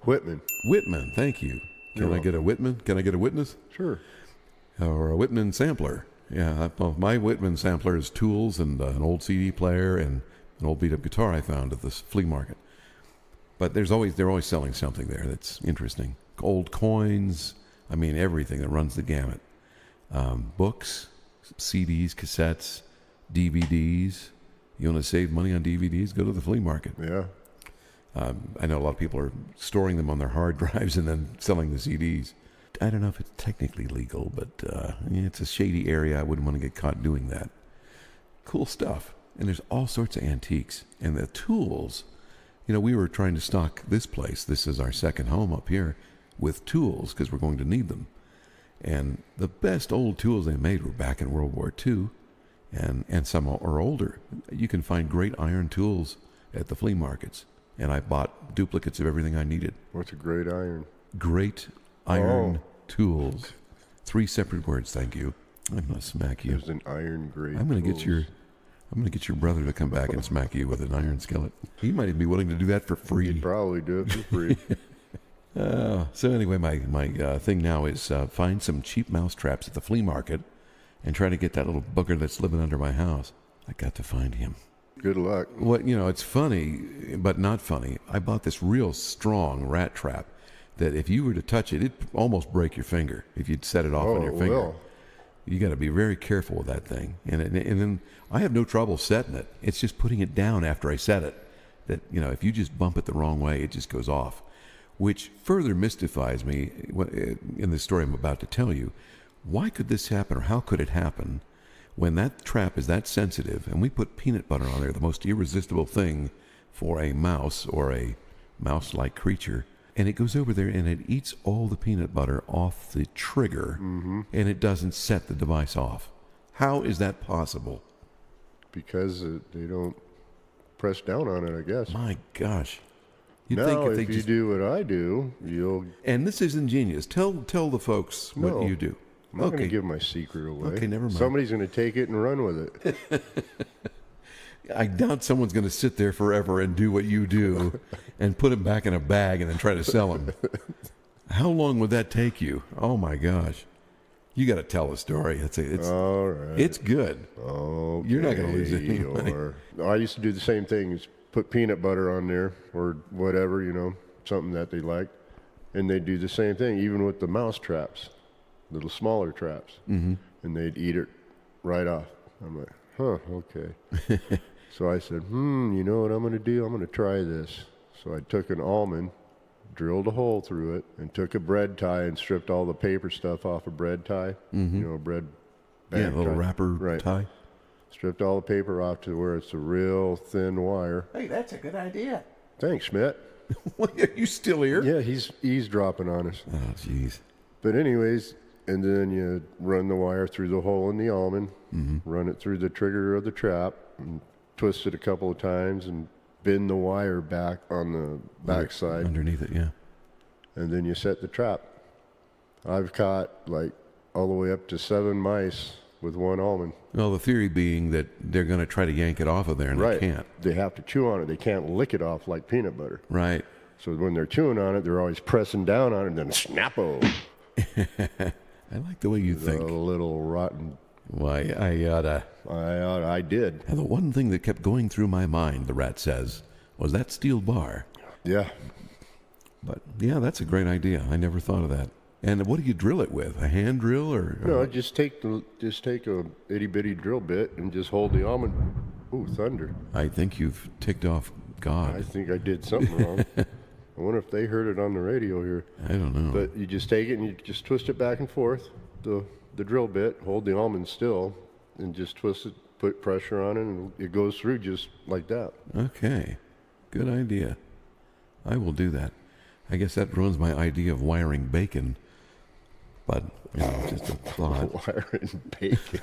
Whitman. Whitman. Thank you. Can I get a Whitman? Can I get a witness? Sure. Or a Whitman sampler. Yeah. My Whitman sampler is tools and an old CD player and an old beat-up guitar I found at this flea market. But they're always selling something there that's interesting. Old coins, everything that runs the gamut. Books, CDs, cassettes, DVDs. You want to save money on DVDs? Go to the flea market. Yeah. I know a lot of people are storing them on their hard drives and then selling the CDs. I don't know if it's technically legal, but it's a shady area. I wouldn't want to get caught doing that. Cool stuff. And there's all sorts of antiques. And the tools You know, we were trying to stock this place. This is our second home up here with tools because we're going to need them. And the best old tools they made were back in World War II, and some are older. You can find great iron tools at the flea markets. And I bought duplicates of everything I needed. What's a great iron? Great iron tools. 3 separate words, thank you. I'm going to smack you. There's an iron great. I'm going to get tools. your brother to come back and smack you with an iron skillet. He might even be willing to do that for free. He'd probably do it for free. So anyway, my thing now is find some cheap mouse traps at the flea market and try to get that little booger that's living under my house. I got to find him. Good luck. What, you know, it's funny, but not funny. I bought this real strong rat trap that if you were to touch it, it'd almost break your finger if you'd set it off on your it finger. will. You got to be very careful with that thing. And then I have no trouble setting it. It's just putting it down after I set it. That, you know, if you just bump it the wrong way, it just goes off. Which further mystifies me in the story I'm about to tell you. Why could this happen, or how could it happen when that trap is that sensitive and we put peanut butter on there, the most irresistible thing for a mouse or a mouse-like creature, and it goes over there and it eats all the peanut butter off the trigger, and it doesn't set the device off? How is that possible? Because they don't press down on it, I guess. My gosh. You'd Now, think if they you just... do what I do, you'll... And this is ingenious. Tell the folks No, what you do. I'm not going to give my secret away. Okay, never mind. Somebody's going to take it and run with it. I doubt someone's going to sit there forever and do what you do and put them back in a bag and then try to sell them. How long would that take you? Oh my gosh. You got to tell a story. It's All right. It's good. Okay. You're not going to lose any money. Or I used to do the same thing. Is put peanut butter on there or whatever, you know, something that they like. And they'd do the same thing, even with the mouse traps, little smaller traps. Mm-hmm. And they'd eat it right off. I'm like, huh, okay. So I said, you know what I'm going to do? I'm going to try this. So I took an almond, drilled a hole through it, and took a bread tie and stripped all the paper stuff off a bread tie. Mm-hmm. You know, a bread bag Yeah, a little tie. wrapper tie. Stripped all the paper off to where it's a real thin wire. Hey, that's a good idea. Thanks, Schmidt. What, are you still here? Yeah, he's eavesdropping on us. Oh, jeez. But anyways, and then you run the wire through the hole in the almond, run it through the trigger of the trap, and twist it a couple of times, and bend the wire back on the backside, Underneath it, yeah. and then you set the trap. I've caught like all the way up to 7 mice with one almond. Well, the theory being that they're going to try to yank it off of there and Right. they can't. They have to chew on it. They can't lick it off like peanut butter. Right. So when they're chewing on it, they're always pressing down on it, and then snappo. I like the way you A think. little rotten. Why, I did. And the one thing that kept going through my mind, the rat says, was that steel bar. Yeah. But yeah, that's a great idea. I never thought of that. And what do you drill it with? A hand drill or? No, just take a itty bitty drill bit and just hold the almond. Ooh, thunder! I think you've ticked off I God. think I did something wrong. I wonder if they heard it on the radio here. I don't know. But you just take it and you just twist it back and forth. The drill bit, hold the almond still, and just twist it. Put pressure on it, and it goes through just like that. Okay. Good idea. I will do that. I guess that ruins my idea of wiring bacon. But, you know, just a thought. Wire and bacon.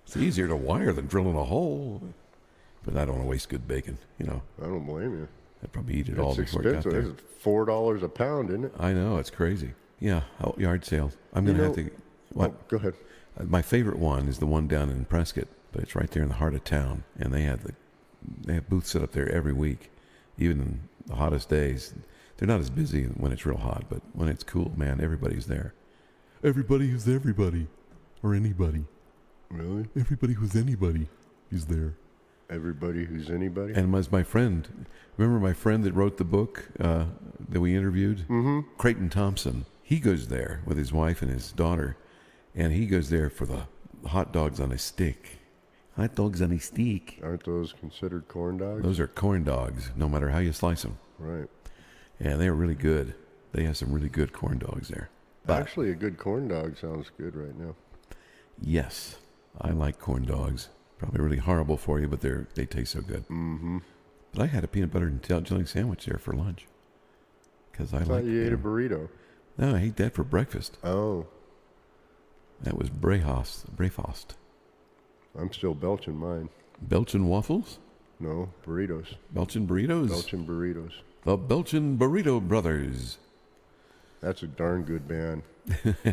It's easier to wire than drilling a hole. But I don't want to waste good bacon, you know. I don't blame you. I'd probably eat it all It's before it got expensive. there. It's $4 a pound, isn't it? I know, it's crazy. Yeah, yard sales. I'm going to have to... What? Oh, go ahead. My favorite one is the one down in Prescott, but it's right there in the heart of town, and they have booths set up there every week, even in the hottest days. They're not as busy when it's real hot, but when it's cool, man, everybody's there. Everybody who's everybody, or anybody. Really? Everybody who's anybody is there. Everybody who's anybody? And as my friend, remember my friend that wrote the book that we interviewed? Mm-hmm. Creighton Thompson. He goes there with his wife and his daughter, and he goes there for the hot dogs on a stick. Hot dogs on a stick. Aren't those considered corn dogs? Those are corn dogs, no matter how you slice them. Right. And they're really good. They have some really good corn dogs there. But Actually, a good corn dog sounds good right now. yes, I like corn dogs. Probably really horrible for you, but they taste so good. Mm-hmm. But I had a peanut butter and jelly sandwich there for lunch. Because I I thought like. you ate a burrito. No, I ate that for breakfast. Oh, That was Breakfast. I'm still belching mine. Belchin waffles? No, burritos. Belchin burritos? Belching burritos. The Belchin Burrito Brothers. That's a darn good band.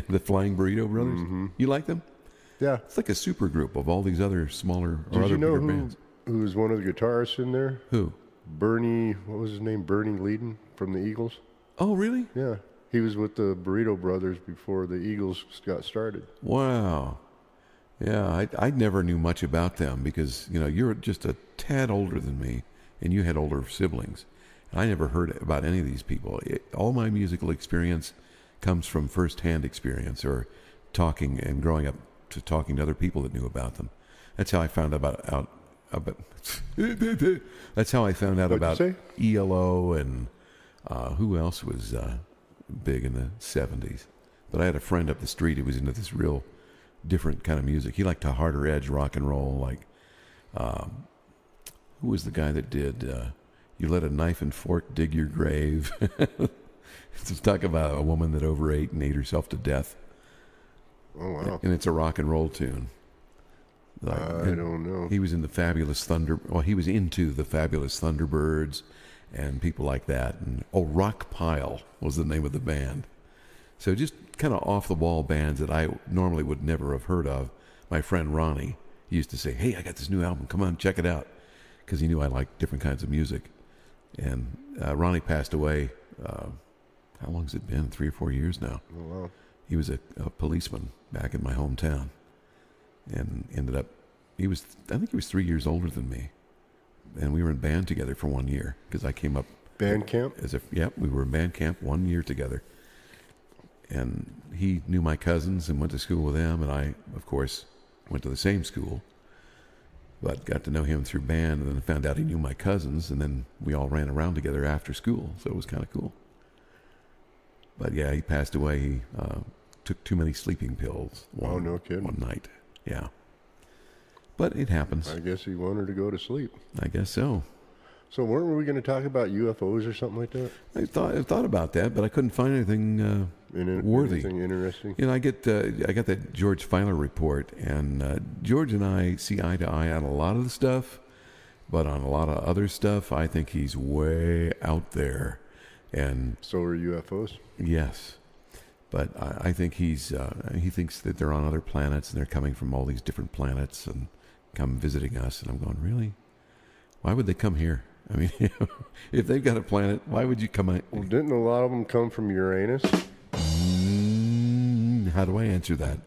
The Flying Burrito Brothers? Mm-hmm. You like them? Yeah. It's like a super group of all these other smaller or Did other you know bigger bands. who was one of the guitarists in there? Who? Bernie, what was his name? Bernie Leadon from the Eagles? Oh, really? Yeah. He was with the Burrito Brothers before the Eagles got started. Wow. Yeah, I never knew much about them because, you're just a tad older than me and you had older siblings. And I never heard about any of these people. All my musical experience comes from firsthand experience or talking and growing up to talking to other people that knew about them. That's how I found out that's how I found out What'd about you say? ELO and who else was big in the 70s. But I had a friend up the street who was into this real different kind of music. He liked a harder edge rock and roll. Like, who was the guy that did You Let a Knife and Fork Dig Your Grave? To talk about a woman that overate and ate herself to death. Oh, wow. And it's a rock and roll tune. I don't know. He was in the Fabulous he was into the Fabulous Thunderbirds and people like that. And Rock Pile was the name of the band. So just kind of off-the-wall bands that I normally would never have heard of. My friend Ronnie used to say, "Hey, I got this new album. Come on, check it out," because he knew I liked different kinds of music. And Ronnie passed away. How long has it been? 3 or 4 years now. Oh, wow. He was a policeman back in my hometown, and ended up. I think he was 3 years older than me, and we were in band together for 1 year because I came up. Band camp? We were in band camp 1 year together. And he knew my cousins and went to school with them, and I, of course, went to the same school, but got to know him through band, and then found out he knew my cousins, and then we all ran around together after school, so it was kind of cool. But yeah, he passed away. He took too many sleeping pills No kidding. one night. Yeah. But it happens. I guess he wanted to go to sleep. I guess so. So weren't we going to talk about UFOs or something like that? I thought about that, but I couldn't find anything worthy. Anything interesting? I got that George Filer report, and George and I see eye to eye on a lot of the stuff, but on a lot of other stuff, I think he's way out there. And So are UFOs? yes, but I think he thinks that they're on other planets and they're coming from all these different planets and come visiting us. And I'm going, really? Why would they come here? I mean, if they've got a planet, why would you come out? Well, didn't a lot of them come from Uranus? How do I answer that?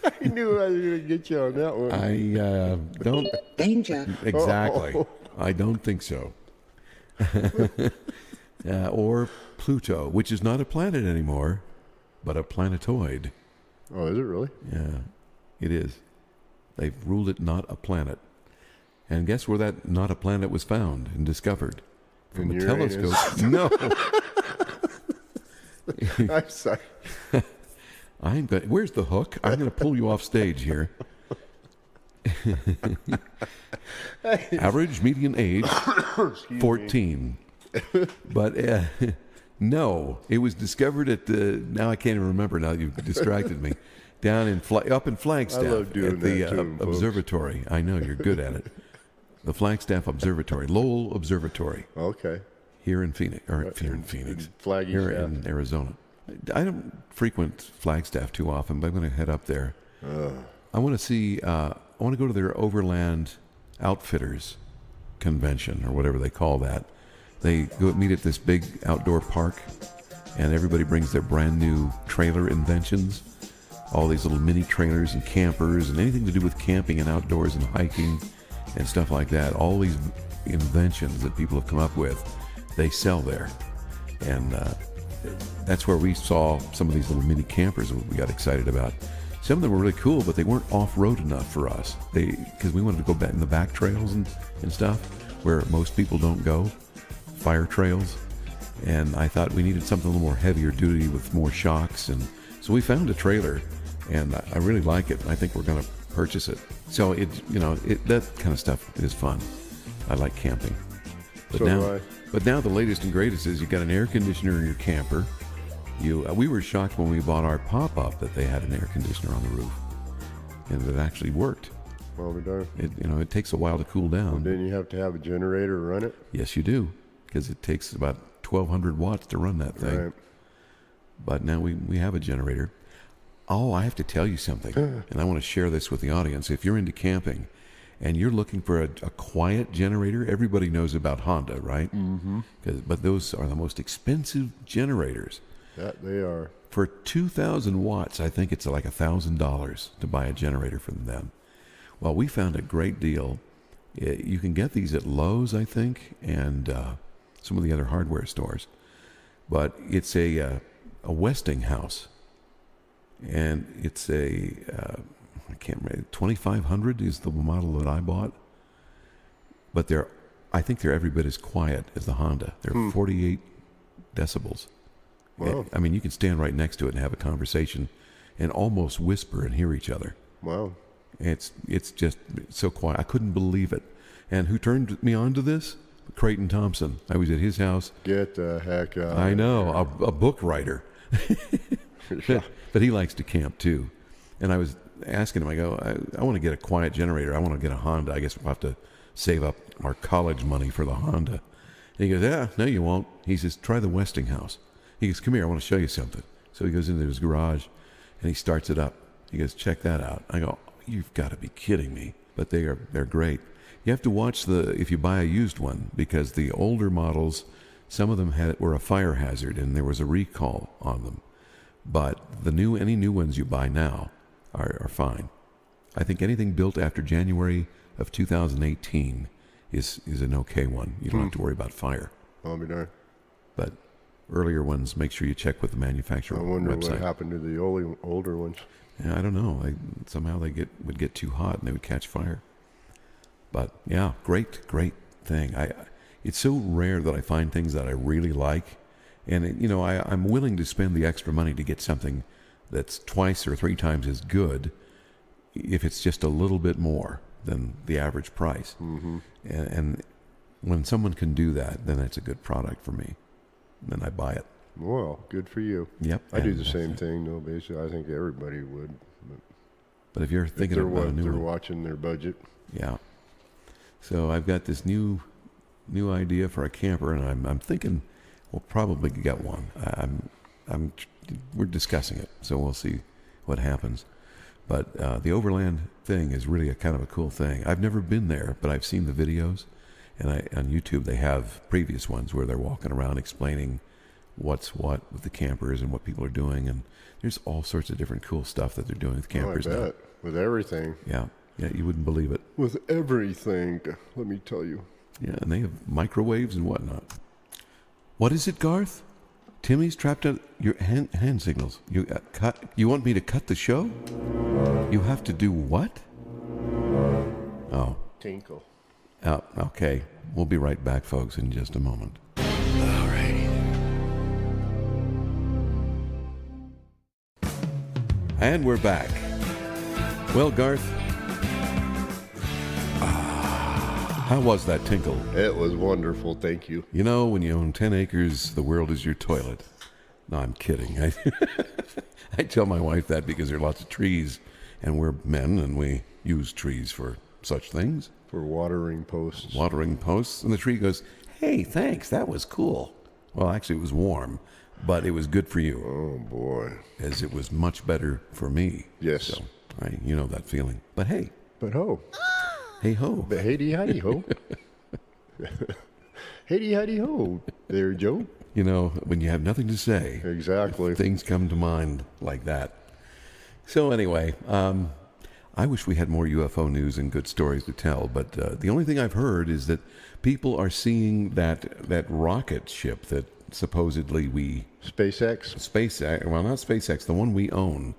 I knew I was going to get you on that one. I don't Danger. exactly. I don't think so. Or Pluto, which is not a planet anymore, but a planetoid. Oh, is it really? Yeah, it is. They've ruled it not a planet. And guess where that not a planet was found and discovered? From In a Uranus. telescope. No. I'm sorry. Where's the hook? I'm going to pull you off stage here. Average median age 14. But no, it was discovered at now I can't even remember now you've distracted me. Down in up in Flagstaff I love doing at the that too, folks. observatory. I know you're good at it. The Flagstaff Observatory, Lowell Observatory, Okay. here in Phoenix, Flaggy here Staff. in Arizona. I don't frequent Flagstaff too often, but I'm going to head up there. I want to see. I want to go to their Overland Outfitters convention or whatever they call that. They go meet at this big outdoor park, and everybody brings their brand new trailer inventions. All these little mini trailers and campers and anything to do with camping and outdoors and hiking and stuff like that. All these inventions that people have come up with, they sell there. And that's where we saw some of these little mini campers that we got excited about. Some of them were really cool, but they weren't off-road enough for us. Because we wanted to go back in the back trails and stuff where most people don't go, fire trails. And I thought we needed something a little more heavier duty with more shocks. And so we found a trailer, and I really like it. I think we're going to purchase it. So that kind of stuff is fun. I like camping. But So do now, I. but now the latest and greatest is you got an air conditioner in your camper. We were shocked when we bought our pop-up that they had an air conditioner on the roof, and it actually worked. Well, we done. It takes a while to cool down. Didn't you have to have a generator to run it? Yes, you do, because it takes about 1,200 watts to run that thing. Right. But now we have a generator. Oh, I have to tell you something, and I want to share this with the audience. If you're into camping and you're looking for a quiet generator, everybody knows about Honda, right? Mm-hmm. But those are the most expensive generators. That they are. For 2,000 watts, I think it's like $1,000 to buy a generator from them. Well, we found a great deal. You can get these at Lowe's, I think, and some of the other hardware stores. But it's a Westinghouse, and it's I can't remember, 2,500 is the model that I bought. But I think they're every bit as quiet as the Honda. They're 48 decibels. Wow. I mean, you can stand right next to it and have a conversation and almost whisper and hear each other. Wow. It's just so quiet. I couldn't believe it. And who turned me on to this? Creighton Thompson. I was at his house. Get the heck out. I know, a book writer. But he likes to camp too. And I was asking him, I go, I want to get a quiet generator. I want to get a Honda. I guess we'll have to save up our college money for the Honda. And he goes, yeah, no, you won't. He says, try the Westinghouse. He goes, come here, I want to show you something. So he goes into his garage and he starts it up. He goes, check that out. I go, you've got to be kidding me. But they're great. You have to watch if you buy a used one, because the older models, some of them were a fire hazard and there was a recall on them. But any new ones you buy now are fine. I think anything built after January of 2018 is an okay one. You don't have to worry about fire. I'll be darned. But earlier ones, make sure you check with the manufacturer I wonder website. what happened to the older ones. Yeah, I don't know. Somehow they would get too hot and they would catch fire. But yeah, great thing. It's so rare that I find things that I really like, and I'm willing to spend the extra money to get something that's twice or three times as good, if it's just a little bit more than the average price. Mm-hmm. And when someone can do that, then it's a good product for me. Then I buy it. Well, good for you. Yep. I do and the that's same it. thing, though, basically. I think everybody would. But if you're thinking about a new they're one, watching their budget. yeah. So I've got this new idea for a camper, and I'm thinking we'll probably get one. We're discussing it, so we'll see what happens. But the overland thing is really a kind of a cool thing. I've never been there, but I've seen the videos, and on YouTube they have previous ones where they're walking around explaining what's what with the campers and what people are doing, and there's all sorts of different cool stuff that they're doing with campers I now. bet. With everything. Yeah, you wouldn't believe it. With everything, let me tell you. Yeah, and they have microwaves and whatnot. What is it, Garth? Timmy's trapped at your hand signals. You want me to cut the show? You have to do what? Oh. Tinkle. Oh, okay. We'll be right back, folks, in just a moment. And we're back. Well, Garth, how was that tinkle? It was wonderful, thank you. You know, when you own 10 acres, the world is your toilet. No, I'm kidding. I tell my wife that because there are lots of trees, and we're men, and we use trees for such things. For watering posts. Watering posts. And the tree goes, hey, thanks, that was cool. Well, actually, it was warm, but it was good for you. Oh, boy. As it was much better for me. Yes. So, you know that feeling. But hey. But ho. Hey ho. But hey-dee, ho. Hey-dee, ho. There, Joe. You know, when you have nothing to say. Exactly. Things come to mind like that. So anyway, I wish we had more UFO news and good stories to tell, but the only thing I've heard is that people are seeing that rocket ship that supposedly SpaceX? SpaceX, well, not SpaceX, the one we own,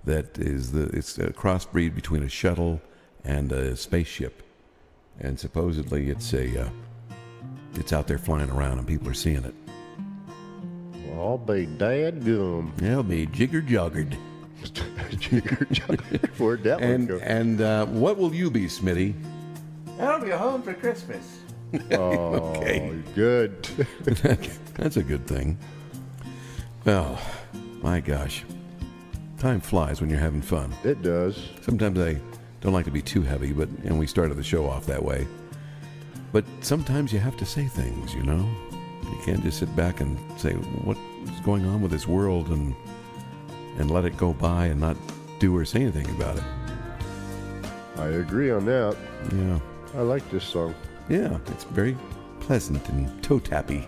it's a crossbreed between a shuttle and a spaceship, and supposedly it's out there flying around and people are seeing it. Well, I'll be dadgum. It'll be jigger-joggered. Where'd that one go? And what will you be, Smitty? I'll be home for Christmas. Oh, Okay. good. That's a good thing. Well, my gosh. Time flies when you're having fun. It does. Sometimes I don't like to be too heavy, but we started the show off that way. But sometimes you have to say things, you know? You can't just sit back and say, what's going on with this world and let it go by and not do or say anything about it. I agree on that. Yeah. I like this song. Yeah, it's very pleasant and toe-tappy.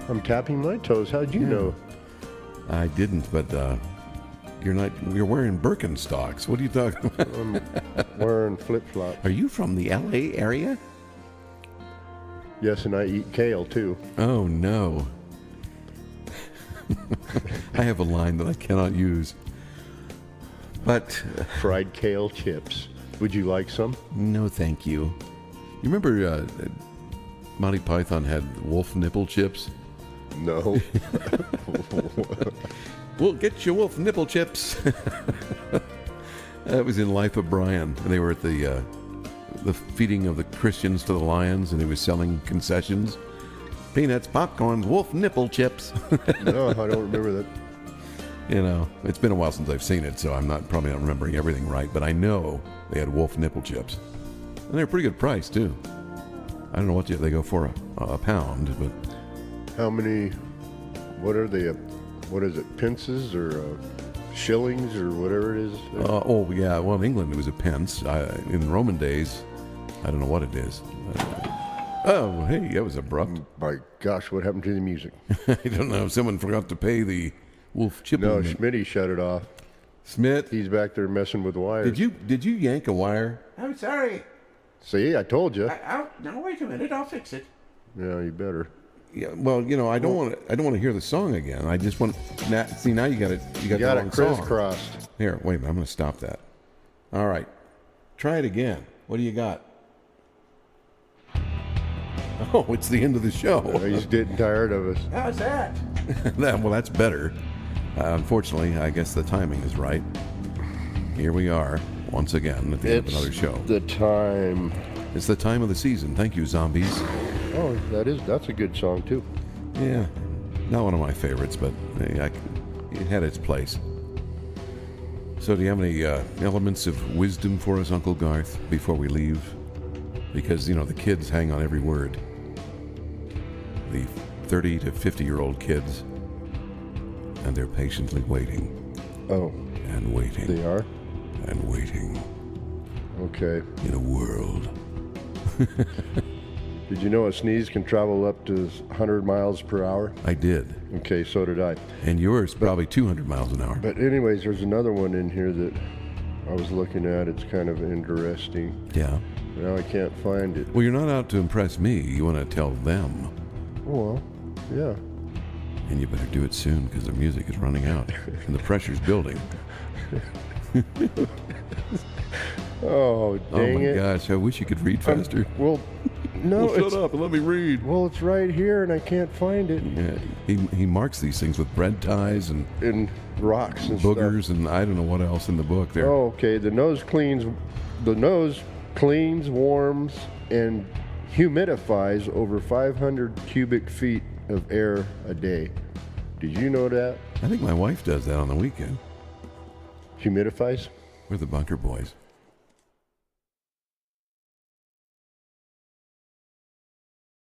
I'm tapping my toes. How'd you know? I didn't, but you're wearing Birkenstocks. What are you talking about? I'm wearing flip-flops. Are you from the LA area? Yes, and I eat kale, too. Oh, no. I have a line that I cannot use. But Fried kale chips. Would you like some? no, thank you. You remember Monty Python had wolf nipple chips? No. We'll get you wolf nipple chips. That was in Life of Brian. They were at the feeding of the Christians to the lions, and he was selling concessions. Peanuts, popcorn, wolf nipple chips. No, I don't remember that. You know, it's been a while since I've seen it, so I'm probably not remembering everything right, but I know they had wolf nipple chips. And they're a pretty good price, too. I don't know what they go for a pound, but How many, what are they, what is it, pences or shillings or whatever it is? oh yeah, well in England it was a pence. In Roman days, I don't know what it is. Oh, hey, that was abrupt. My gosh, what happened to the music? I don't know. Someone forgot to pay the wolf chip. No, Schmitty shut it off. Smith, He's back there messing with wires. did you yank a wire? I'm sorry. See, I told you. Now wait a minute. I'll fix it. Yeah, you better. Yeah. Well, you know, I don't want to hear the song again. I just want. Now you got it. You got You got the it wrong song. crisscrossed. Here, wait a minute. I'm going to stop that. All right. Try it again. What do you got? Oh, it's the end of the show. He's getting tired of us. How's that? Well, that's better. Unfortunately, I guess the timing is right. Here we are, once again, at the end of another show. The time. It's the time of the season. Thank you, zombies. Oh, that's a good song too. Yeah, not one of my favorites, but it had its place. So do you have any elements of wisdom for us, Uncle Garth, before we leave? Because, you know, the kids hang on every word. The 30 to 50-year-old kids. And they're patiently waiting. Oh, And waiting. they are? And waiting. Okay. In a world. Did you know a sneeze can travel up to 100 miles per hour? I did. Okay, so did I. And yours probably 200 miles an hour. But anyways, there's another one in here that I was looking at. It's kind of interesting. Yeah. Now I can't find it. Well, you're not out to impress me. You want to tell them. Oh, well, yeah. And you better do it soon because the music is running out and the pressure's building. Oh, dang oh my it. gosh, I wish you could read faster. Well, no, Well, shut up and let me read. Well, it's right here and I can't find it. Yeah, he marks these things with bread ties and In rocks and boogers and I don't know what else in the book stuff. there. Oh, okay. The nose cleans, warms, and humidifies over 500 cubic feet of air a day. Did you know that? I think my wife does that on the weekend. Humidifies? We're the Bunker Boys.